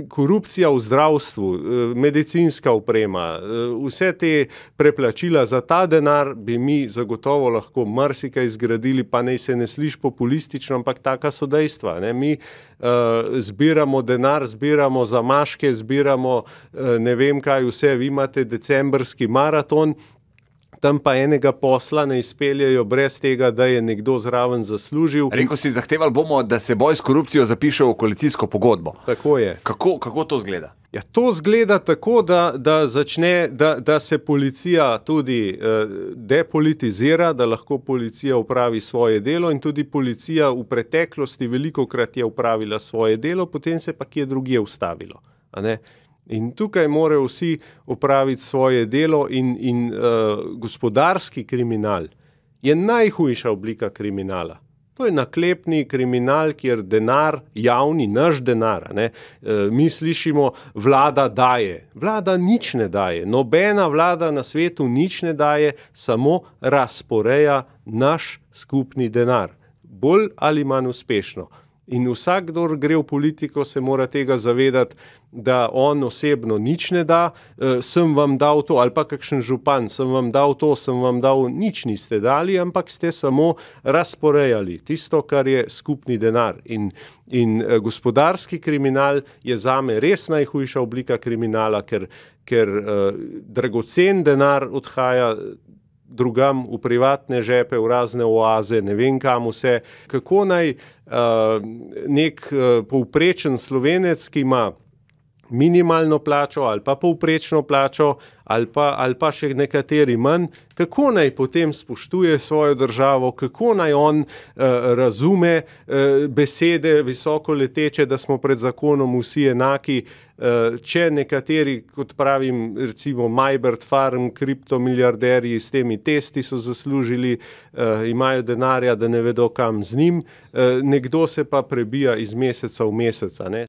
korupcija v zdravstvu, medicinska oprema, vse te preplačila za ta denar bi mi zagotovo lahko marsikaj zgradili, pa naj se ne sliši populistično, ampak taka so dejstva, ne. Mi zbiramo denar, zbiramo zamaške, zbiramo ne vem kaj vse, vi imate decembrski maraton, tam pa enega posla ne izpeljejo brez tega, da je nekdo zraven zaslužil. Rekel si, zahtevali bomo, da se boj s korupcijo zapiše v koalicijsko pogodbo. Tako je. Kako to zgleda? Ja, to zgleda tako, da se policija tudi depolitizira, da lahko policija upravi svoje delo in tudi policija v preteklosti velikokrat je upravila svoje delo, potem se pa kje drugje ustavilo, a ne. In tukaj morajo vsi opraviti svoje delo in gospodarski kriminal je najhujša oblika kriminala. To je naklepni kriminal, kjer denar, javni, naš denar, ne, mi slišimo, vlada daje. Vlada nič ne daje. Nobena vlada na svetu nič ne daje, samo razporeja naš skupni denar. Bolj ali manj uspešno. In vsak, kdor gre v politiko, se mora tega zavedati, da on osebno nič ne da, sem vam dal to, ali pa kakšen župan, sem vam dal to, sem vam dal, nič niste dali, ampak ste samo razporejali tisto, kar je skupni denar. In gospodarski kriminal je zame res najhujša oblika kriminala, ker dragocen denar odhaja drugam v privatne žepe, v razne oaze, ne vem kam vse. Kako naj nek povprečen Slovenec, ki ima minimalno plačo ali pa povprečno plačo ali pa še nekateri manj, kako naj potem spoštuje svojo državo, kako naj on razume besede visoko leteče, da smo pred zakonom vsi enaki, če nekateri, kot pravim, recimo Majbert Farm, kriptomiliarderji s temi testi so zaslužili, imajo denarja, da ne vedo kam z njim, nekdo se pa prebija iz meseca v mesec, ne.